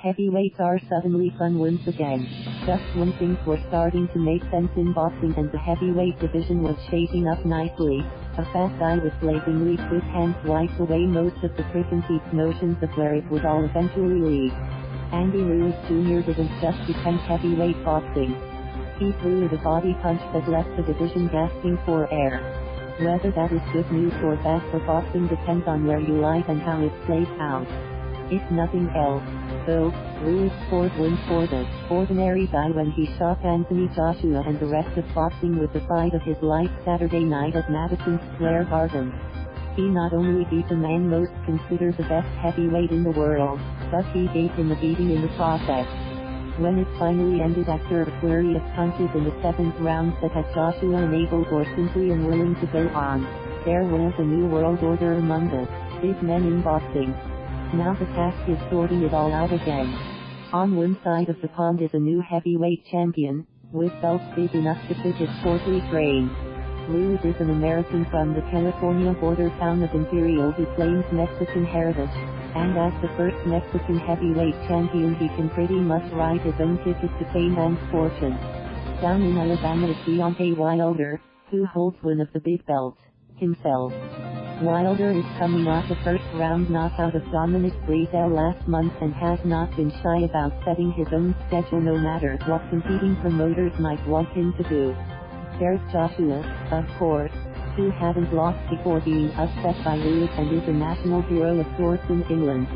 Heavyweights are suddenly fun once again. Just when things were starting to make sense in boxing and the heavyweight division was shaping up nicely, a fast guy with blazingly quick hands wiped away most of the preconceived notions of where it would all eventually lead. Andy Ruiz Jr. didn't just defend heavyweight boxing. He threw a body punch that left the division gasping for air. Whether that is good news or bad for boxing depends on where you lie and how it plays out. If nothing else, though, Ruiz scored wins for the ordinary guy when he shocked Anthony Joshua and the rest of boxing with the fight of his life Saturday night at Madison Square Garden. He not only beat the man most considered the best heavyweight in the world, but he gave him a beating in the process. When it finally ended after a flurry of punches in the 7th round that had Joshua unable or simply unwilling to go on, there was a new world order among the big men in boxing. Now the task is sorting it all out again. On one side of the pond is a new heavyweight champion, with belts big enough to fit his portly frame. Ruiz is an American from the California border town of Imperial who claims Mexican heritage, and as the first Mexican heavyweight champion he can pretty much write his own ticket to fame and fortune. Down in Alabama is Deontay Wilder, who holds one of the big belts himself. Wilder is coming off a first-round knockout of Dominic Breazeale last month and has not been shy about setting his own schedule no matter what competing promoters might want him to do. There's Joshua, of course, who hadn't lost before being upset by Ruiz and is a national hero of sorts in England.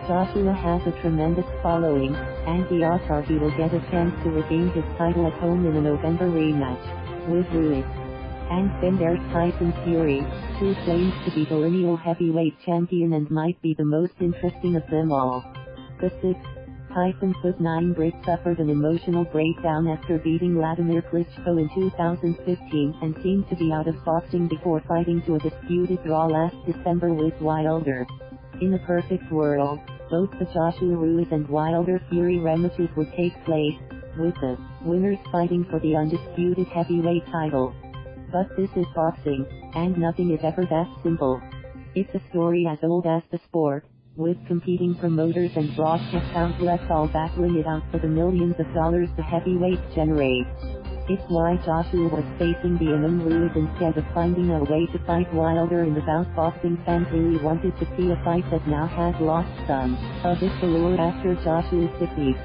Joshua has a tremendous following, and the odds are he will get a chance to regain his title at home in a November rematch with Ruiz. And then there's Tyson Fury, who claims to be the lineal heavyweight champion and might be the most interesting of them all. The 6'9" Brit suffered an emotional breakdown after beating Vladimir Klitschko in 2015 and seemed to be out of boxing before fighting to a disputed draw last December with Wilder. In a perfect world, both the Joshua Ruiz and Wilder Fury rematches would take place, with the winners fighting for the undisputed heavyweight title. But this is boxing, and nothing is ever that simple. It's a story as old as the sport, with competing promoters and broadcast outlets all battling it out for the millions of dollars the heavyweights generate. It's why Joshua was facing the unknown Ruiz instead of finding a way to fight Wilder in the bout. Boxing fans really wanted to see a fight that now has lost some of its allure after Joshua's defeat.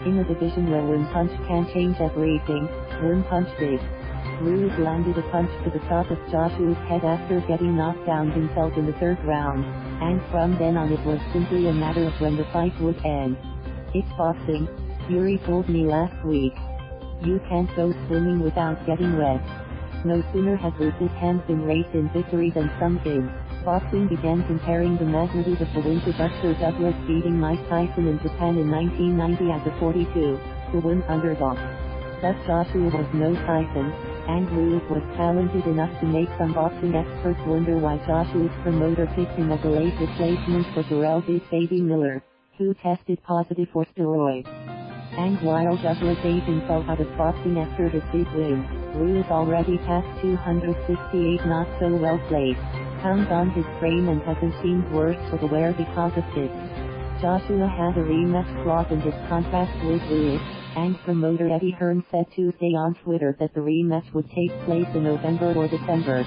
In a division where one punch can change everything, one punch did. Ruiz landed a punch to the top of Joshua's head after getting knocked down himself in the 3rd round, and from then on it was simply a matter of when the fight would end. It's boxing, Fury told me last week. You can't go swimming without getting wet. No sooner had Ruiz's hands been raised in victory than some in boxing began comparing the magnitude of the win to Buster Douglas beating Mike Tyson in Japan in 1990 as a 42-1 underdog. But Joshua was no Tyson, and Ruiz was talented enough to make some boxing experts wonder why Joshua's promoter picked him as a late replacement for Jarrell "Big Baby" Miller, who tested positive for steroids. And while Douglas ate himself out of boxing after his big win, Ruiz already passed 268 not so well placed pounds on his frame and hasn't seemed worse for the wear because of this. Joshua had a rematch clause in his contract with Ruiz, and promoter Eddie Hearn said Tuesday on Twitter that the rematch would take place in November or December.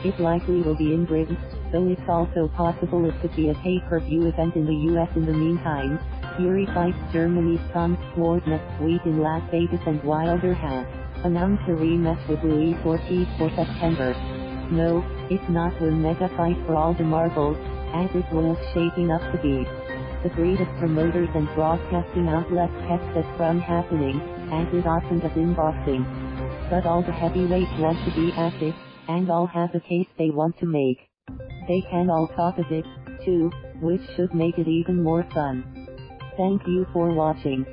It likely will be in Britain, though it's also possible it could be a pay-per-view event in the US in the meantime. Fury fights Germany's Tom Schwarz next week in Las Vegas and Wilder has announced a rematch with Luis Ortiz for September. No, it's not one mega fight for all the marbles, as it was shaping up to be. The greed of promoters and broadcasting outlets kept it from happening, as it often does in boxing. But all the heavyweights want to be at it, and all have a case they want to make. They can all talk of it, too, which should make it even more fun. Thank you for watching.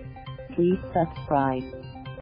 Please subscribe.